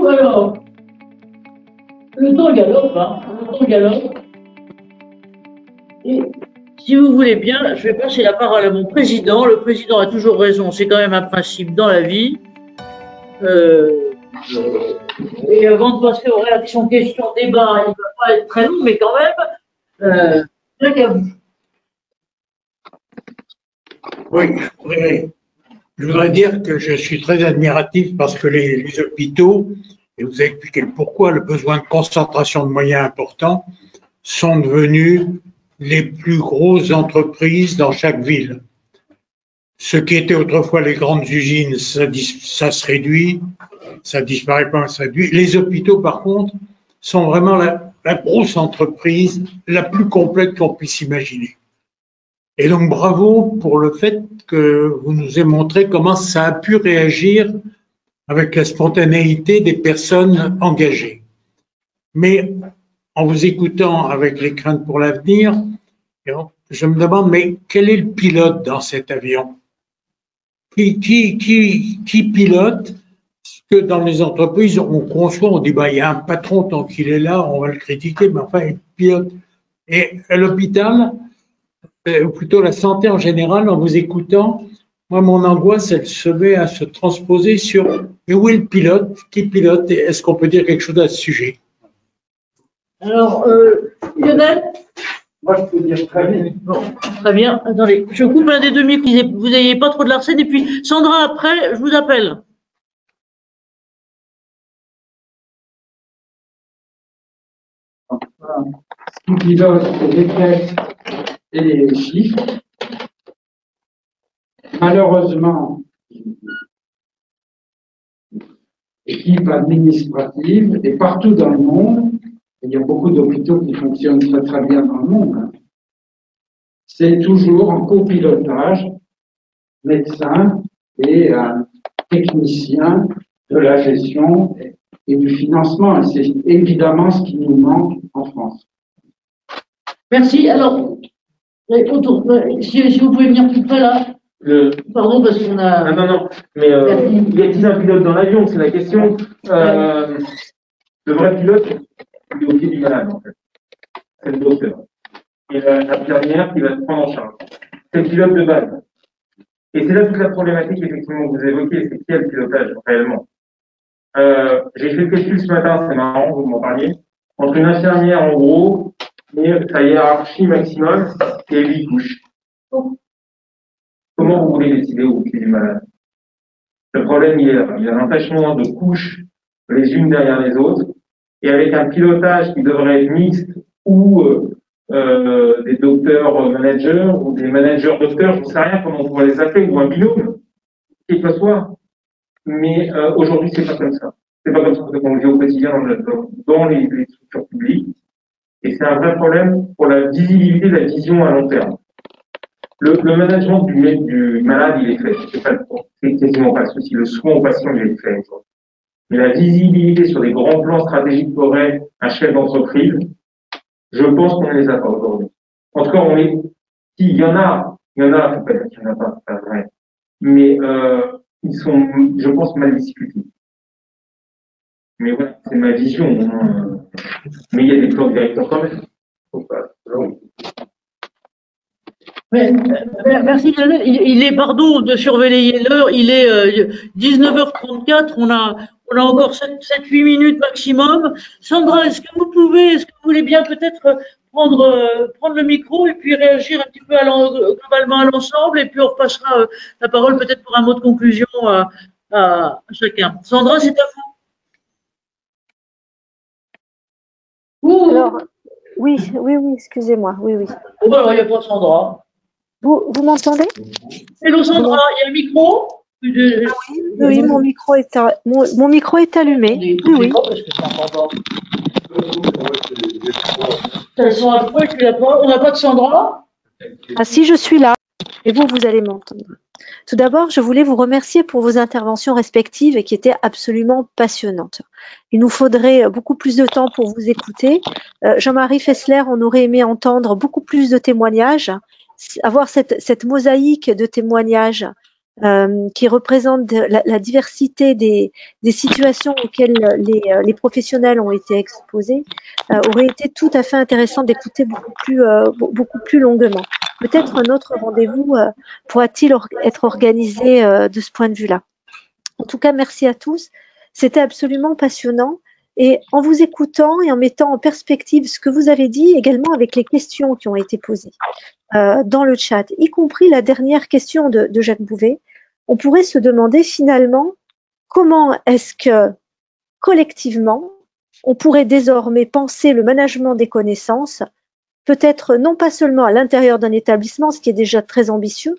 alors, le temps galope, hein, le temps galope. Et si vous voulez bien, je vais passer la parole à mon président. Le président a toujours raison, c'est quand même un principe dans la vie. Et avant de passer aux réactions, questions, débats, il ne va pas être très long, mais quand même, rien qu'à vous. Oui, je voudrais dire que je suis très admiratif parce que les hôpitaux, et vous avez expliqué le pourquoi, le besoin de concentration de moyens importants, sont devenus les plus grosses entreprises dans chaque ville. Ce qui était autrefois les grandes usines, ça se réduit, ça disparaît pas, ça se réduit. Les hôpitaux, par contre, sont vraiment la grosse entreprise la plus complète qu'on puisse imaginer. Et donc, bravo pour le fait que vous nous ayez montré comment ça a pu réagir avec la spontanéité des personnes engagées. Mais en vous écoutant avec les craintes pour l'avenir, je me demande, mais quel est le pilote dans cet avion? Qui pilote? Parce que dans les entreprises, on conçoit, on dit, bah, il y a un patron, tant qu'il est là, on va le critiquer, mais enfin, il pilote. Et à l'hôpital, ou plutôt la santé en général, en vous écoutant, moi, mon angoisse, elle se met à se transposer sur, mais où est le pilote? Qui pilote? Et est-ce qu'on peut dire quelque chose à ce sujet? Alors, Lionel? Moi, je peux dire très bien. Bon, très bien. Attendez, je coupe un des deux micros, vous n'ayez pas trop de l'arsène. Et puis, Sandra, après, je vous appelle. Voilà. Qui pilote les textes et les chiffres. Malheureusement, équipe administrative, et partout dans le monde, il y a beaucoup d'hôpitaux qui fonctionnent très très bien dans le monde, c'est toujours en copilotage, médecin et technicien de la gestion et du financement. Et c'est évidemment ce qui nous manque en France. Merci. Alors, si vous pouvez venir plus près là. Pardon, parce qu'on a. Non, mais il y a-t-il un pilote dans l'avion? C'est la question. Le vrai pilote, il est au pied du malade, en fait. C'est le docteur. Et l'infirmière qui va se prendre en charge. C'est le pilote de base. Et c'est là toute la problématique, effectivement, que vous évoquez, c'est qui a le pilotage, réellement. J'ai fait le calcul ce matin, c'est marrant, vous m'en parliez, entre une infirmière, en gros, et sa hiérarchie maximum, et 8 couches. Comment vous voulez décider au pied du malade? Le problème, il est là. Il y a un empêchement de couches les unes derrière les autres, et avec un pilotage qui devrait être mixte ou des docteurs managers ou des managers docteurs, je ne sais rien comment on pourrait les appeler, ou un binôme, quel que soit. Mais aujourd'hui, c'est pas comme ça. C'est pas comme ça qu'on le vit au quotidien dans les structures publiques. Et c'est un vrai problème pour la visibilité, la vision à long terme. Le management du malade, il est fait. C'est quasiment pas le souci. Le soin aux patients, il est fait. Mais la visibilité sur des grands plans stratégiques qu'aurait un chef d'entreprise, je pense qu'on ne les a pas aujourd'hui. En tout cas, il y en a, faut pas dire qu'il n'y en a pas, c'est pas vrai. Mais ils sont, je pense, mal discutés. Mais voilà, c'est ma vision. Mais il y a des plans directeurs quand même. Faut pas. Merci Lionel. Il est, pardon de surveiller l'heure, il est 19h34, on a encore 7-8 minutes maximum. Sandra, est-ce que vous voulez bien peut-être prendre le micro et puis réagir un petit peu globalement à l'ensemble, et puis on repassera la parole peut-être pour un mot de conclusion à chacun. Sandra, c'est à vous. Alors, oui, excusez-moi, oui. Bon, alors, il n'y a pas Sandra. Vous m'entendez? Hello Sandra, il y a un micro? Oui, mon micro est allumé. Oui. Elles sont à quoi? On n'a pas de Sandra? Ah si, je suis là. Et vous allez m'entendre. Tout d'abord, je voulais vous remercier pour vos interventions respectives qui étaient absolument passionnantes. Il nous faudrait beaucoup plus de temps pour vous écouter. Jean-Marie Fessler, on aurait aimé entendre beaucoup plus de témoignages, avoir cette mosaïque de témoignages qui représente la diversité des situations auxquelles les professionnels ont été exposés, aurait été tout à fait intéressant d'écouter beaucoup plus longuement. Peut-être un autre rendez-vous pourra-t-il être organisé de ce point de vue-là. En tout cas, merci à tous. C'était absolument passionnant. Et en vous écoutant et en mettant en perspective ce que vous avez dit, également avec les questions qui ont été posées dans le chat, y compris la dernière question de Jacques Bouvet, on pourrait se demander finalement comment est-ce que collectivement, on pourrait désormais penser le management des connaissances, peut-être non pas seulement à l'intérieur d'un établissement, ce qui est déjà très ambitieux,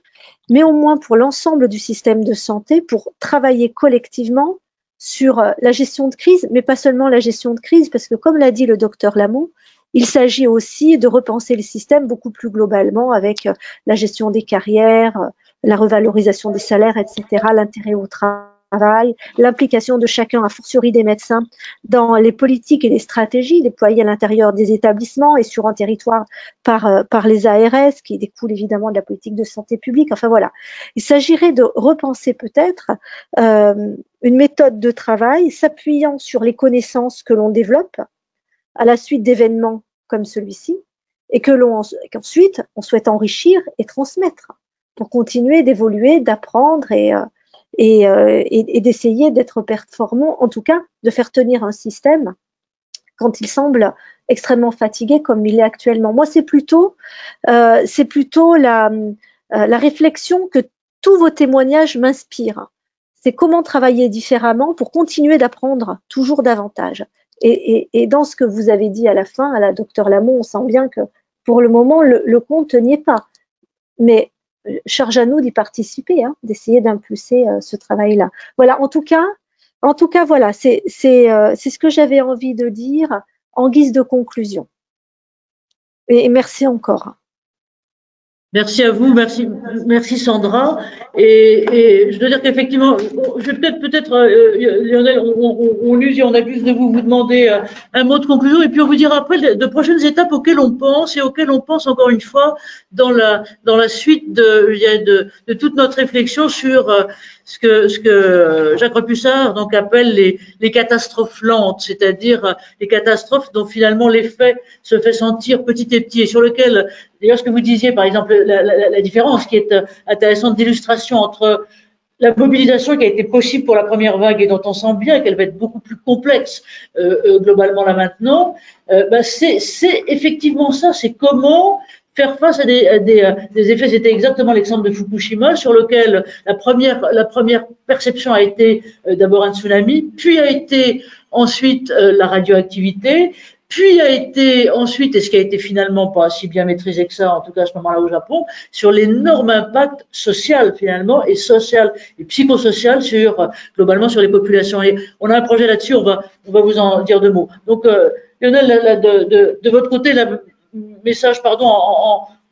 mais au moins pour l'ensemble du système de santé, pour travailler collectivement sur la gestion de crise, mais pas seulement la gestion de crise, parce que comme l'a dit le docteur Lamont, il s'agit aussi de repenser le système beaucoup plus globalement avec la gestion des carrières, la revalorisation des salaires, etc., l'intérêt au travail, l'implication de chacun, a fortiori des médecins, dans les politiques et les stratégies déployées à l'intérieur des établissements et sur un territoire par les ARS, qui découlent évidemment de la politique de santé publique. Enfin voilà, il s'agirait de repenser peut-être une méthode de travail s'appuyant sur les connaissances que l'on développe à la suite d'événements comme celui-ci, et qu'ensuite on souhaite enrichir et transmettre pour continuer d'évoluer, d'apprendre et d'essayer d'être performant, en tout cas de faire tenir un système quand il semble extrêmement fatigué comme il est actuellement. Moi, c'est plutôt la réflexion que tous vos témoignages m'inspirent. C'est comment travailler différemment pour continuer d'apprendre toujours davantage. Et dans ce que vous avez dit à la fin, à la docteur Lamont, on sent bien que pour le moment, le compte n'y est pas. Mais charge à nous d'y participer, d'essayer d'impulser ce travail-là. Voilà, en tout cas, voilà, c'est ce que j'avais envie de dire en guise de conclusion. Et merci encore. Merci à vous, merci Sandra. Et je dois dire qu'effectivement, je vais peut-être, Lionel, on use et on abuse de vous demander un mot de conclusion, et puis on vous dira après de prochaines étapes auxquelles on pense, et auxquelles on pense encore une fois dans la suite de toute notre réflexion sur ce que Jacques Repussard donc appelle les catastrophes lentes, c'est-à-dire les catastrophes dont finalement l'effet se fait sentir petit à petit, et sur lequel, d'ailleurs, ce que vous disiez, par exemple, la différence qui est intéressante d'illustration entre la mobilisation qui a été possible pour la première vague et dont on sent bien qu'elle va être beaucoup plus complexe globalement là maintenant, c'est effectivement ça, c'est comment faire face à des effets. C'était exactement l'exemple de Fukushima, sur lequel la première perception a été d'abord un tsunami, puis a été ensuite la radioactivité, puis a été ensuite, et ce qui a été finalement pas si bien maîtrisé que ça, en tout cas à ce moment-là au Japon, sur l'énorme impact social finalement, et social et psychosocial sur globalement sur les populations. Et on a un projet là-dessus, on va vous en dire deux mots. Donc Lionel, de votre côté, message, pardon,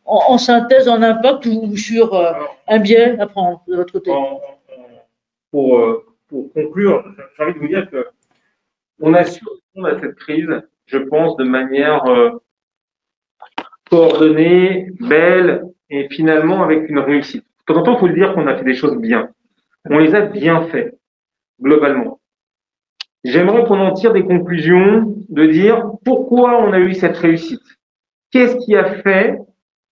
en synthèse, en impact, ou sur un biais à prendre de votre côté. Pour conclure, j'ai envie de vous dire que on a su répondre à cette crise, je pense, de manière coordonnée, belle, et finalement avec une réussite. De temps en temps, il faut le dire qu'on a fait des choses bien. On les a bien fait, globalement. J'aimerais qu'on en tire des conclusions, de dire pourquoi on a eu cette réussite. Qu'est-ce qui a fait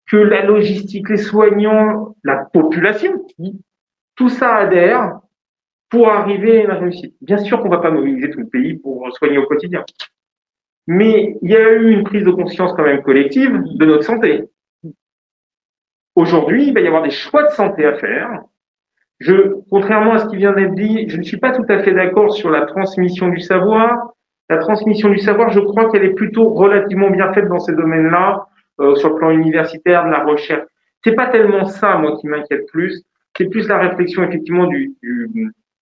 que la logistique, les soignants, la population, tout ça adhère pour arriver à une réussite. Bien sûr qu'on ne va pas mobiliser tout le pays pour soigner au quotidien. Mais il y a eu une prise de conscience quand même collective de notre santé. Aujourd'hui, il va y avoir des choix de santé à faire. Contrairement à ce qui vient d'être dit, je ne suis pas tout à fait d'accord sur la transmission du savoir. La transmission du savoir, je crois qu'elle est plutôt relativement bien faite dans ces domaines-là, sur le plan universitaire, de la recherche. C'est pas tellement ça, moi, qui m'inquiète plus. C'est plus la réflexion, effectivement, du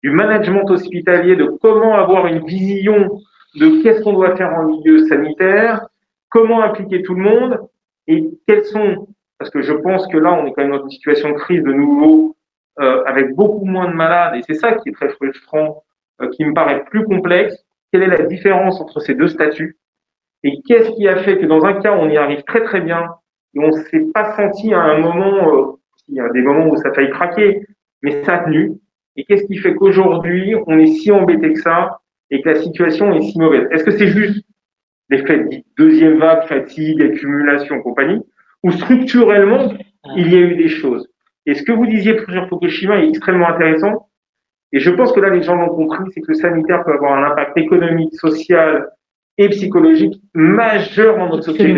management hospitalier, de comment avoir une vision de qu'est-ce qu'on doit faire en milieu sanitaire, comment impliquer tout le monde, et quels sont, parce que je pense que là, on est quand même dans une situation de crise de nouveau, avec beaucoup moins de malades, et c'est ça qui est très frustrant, qui me paraît plus complexe. Quelle est la différence entre ces deux statuts? Et qu'est-ce qui a fait que dans un cas, on y arrive très très bien, et on ne s'est pas senti à un moment, il y a des moments où ça a failli craquer, mais ça a tenu. Et qu'est-ce qui fait qu'aujourd'hui, on est si embêté que ça et que la situation est si mauvaise? Est-ce que c'est juste l'effet de deuxième vague, fatigue, accumulation, compagnie, ou structurellement, il y a eu des choses? Et ce que vous disiez sur Fukushima est extrêmement intéressant. Et je pense que là, les gens l'ont compris, c'est que le sanitaire peut avoir un impact économique, social et psychologique majeur dans notre société.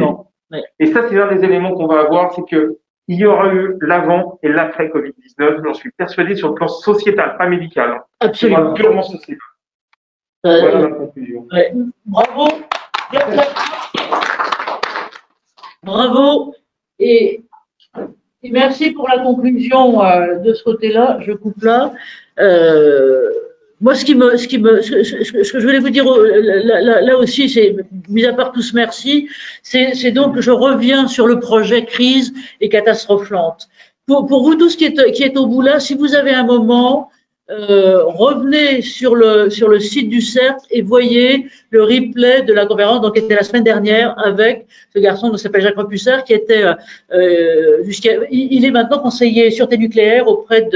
Ouais. Et ça, c'est l'un des éléments qu'on va avoir, c'est que il y aura eu l'avant et l'après Covid-19. J'en suis persuadé sur le plan sociétal, pas médical. Absolument. Purement sociétal. Voilà ma conclusion. Ouais. Bravo. Bravo. Et merci pour la conclusion de ce côté-là. Je coupe là. Moi, ce que je voulais vous dire là aussi, c'est, mis à part tout ce merci, c'est donc que je reviens sur le projet crise et catastrophe lente. Pour vous tous qui êtes au bout là, si vous avez un moment, revenez sur le site du Cercle et voyez le replay de la conférence, donc qui était la semaine dernière avec ce garçon qui s'appelle Jacques Repussard, qui était il est maintenant conseiller sûreté nucléaire auprès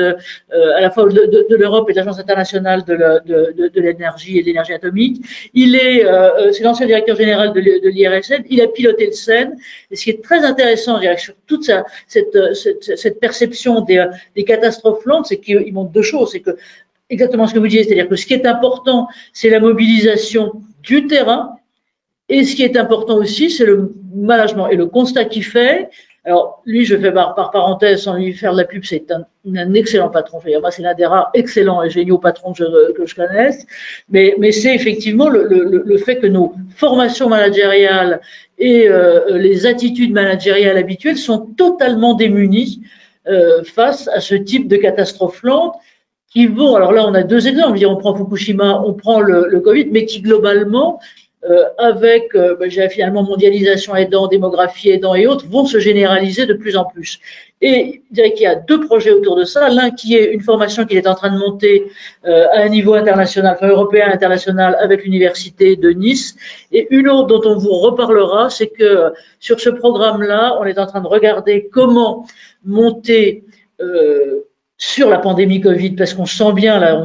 à la fois de l'Europe et de l'Agence internationale de l'énergie et de l'énergie atomique. C'est l'ancien directeur général de l'IRSN. Il a piloté le CERN. Et ce qui est très intéressant, je dirais, sur toute cette perception des catastrophes lentes, c'est qu'il montre deux choses. C'est que exactement ce que vous disiez, c'est-à-dire que ce qui est important, c'est la mobilisation du terrain, et ce qui est important aussi, c'est le management et le constat qu'il fait. Alors, lui, je fais par parenthèse, sans lui faire de la pub, c'est un excellent patron. Je veux dire, moi, c'est l'un des rares excellents et géniaux patrons que je connaisse. Mais c'est effectivement le fait que nos formations managériales et les attitudes managériales habituelles sont totalement démunies face à ce type de catastrophe lente. Qui vont, alors là, on a deux exemples. On prend Fukushima, on prend le Covid, mais qui globalement, avec finalement mondialisation aidant, démographie aidant et autres, vont se généraliser de plus en plus. Et je dirais qu'il y a deux projets autour de ça. L'un qui est une formation qui est en train de monter à un niveau international, enfin européen, international, avec l'université de Nice. Et une autre dont on vous reparlera, c'est que sur ce programme-là, on est en train de regarder comment monter sur la pandémie Covid, parce qu'on sent bien, là,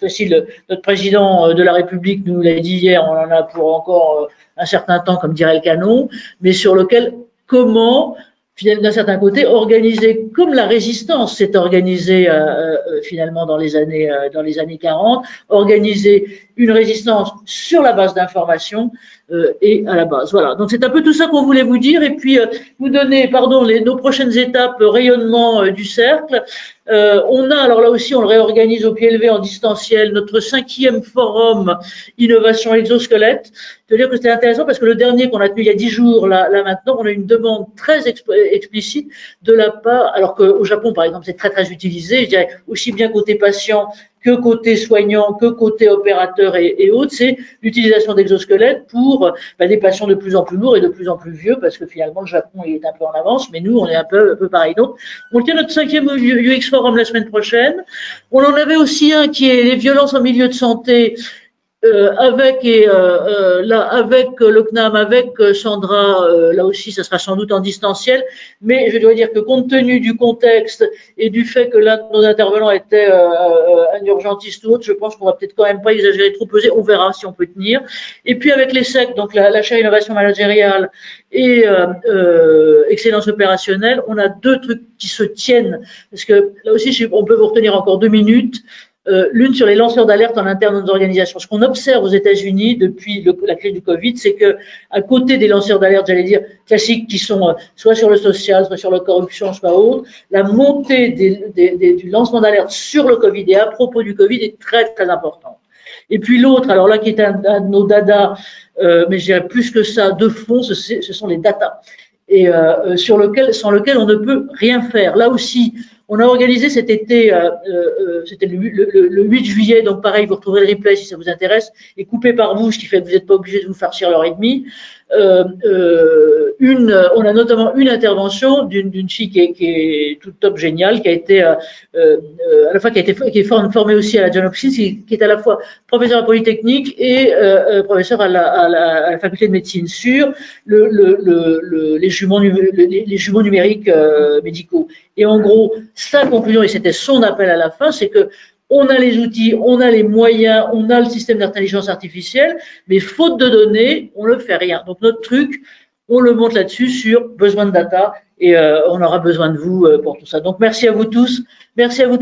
aussi notre président de la République nous l'a dit hier, on en a pour encore un certain temps, comme dirait le canon, mais sur lequel, comment, d'un certain côté, organiser, comme la résistance s'est organisée finalement dans les années 40, organiser une résistance sur la base d'informations et à la base. Voilà. Donc c'est un peu tout ça qu'on voulait vous dire, et puis vous donner, nos prochaines étapes rayonnement du cercle. On a, alors là aussi, on le réorganise au pied levé en distanciel, notre 5e forum innovation exosquelette. C'est-à-dire que c'était intéressant parce que le dernier qu'on a tenu il y a 10 jours, là maintenant, on a une demande très explicite de la part, alors qu'au Japon, par exemple, c'est très, très utilisé, je dirais, aussi bien côté patient que côté soignant, que côté opérateur et autres, c'est l'utilisation d'exosquelettes pour des patients de plus en plus lourds et de plus en plus vieux, parce que finalement, le Japon est un peu en avance, mais nous, on est un peu pareil. Donc, on tient notre 5e UX Forum la semaine prochaine. On en avait aussi un qui est les violences en milieu de santé, avec le CNAM, avec Sandra, là aussi, ça sera sans doute en distanciel, mais je dois dire que compte tenu du contexte et du fait que l'un de nos intervenants était un urgentiste ou autre, je pense qu'on va peut-être quand même pas exagérer trop peser, on verra si on peut tenir. Et puis avec les SEC, donc l'achat innovation managériale et excellence opérationnelle, on a deux trucs qui se tiennent, parce que là aussi, on peut vous retenir encore 2 minutes. L'une sur les lanceurs d'alerte en interne de nos organisations. Ce qu'on observe aux États-Unis depuis la crise du Covid, c'est que à côté des lanceurs d'alerte, j'allais dire classiques, qui sont soit sur le social, soit sur la corruption, soit autre, la montée du lancement d'alerte sur le Covid et à propos du Covid est très très importante. Et puis l'autre, alors là qui est un de nos dadas, mais je dirais plus que ça, de fond, ce sont les datas, et sans lequel on ne peut rien faire. Là aussi, on a organisé cet été, c'était le 8 juillet, donc pareil, vous retrouverez le replay si ça vous intéresse, et coupé par vous, ce qui fait que vous n'êtes pas obligé de vous farcir l'heure et demie. on a notamment une intervention d'une fille qui est toute top géniale, qui a été à la fois qui est formée aussi à la Johns Hopkins, qui est à la fois professeur à Polytechnique et professeur à la faculté de médecine sur les jumeaux numériques médicaux. Et en gros, sa conclusion, et c'était son appel à la fin, c'est que on a les outils, on a les moyens, on a le système d'intelligence artificielle, mais faute de données, on ne fait rien. Donc notre truc, on le monte là-dessus sur besoin de data et on aura besoin de vous pour tout ça. Donc merci à vous tous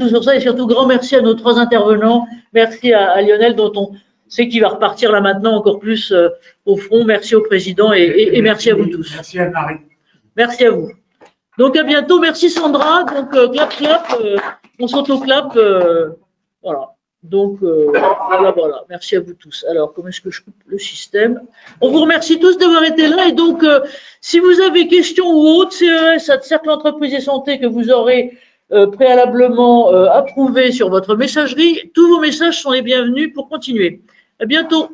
sur ça et surtout grand merci à nos 3 intervenants. Merci à Lionel dont on sait qu'il va repartir là maintenant encore plus au front. Merci au président et merci à vous tous. Merci Anne-Marie. Merci à vous. Donc à bientôt. Merci Sandra. Donc clap clap. On s'auto-clap. Voilà. Donc, voilà. Merci à vous tous. Alors, comment est-ce que je coupe le système? On vous remercie tous d'avoir été là. Et donc, si vous avez questions ou autres, CES, Cercle Entreprise et Santé, que vous aurez préalablement approuvé sur votre messagerie, tous vos messages sont les bienvenus pour continuer. À bientôt.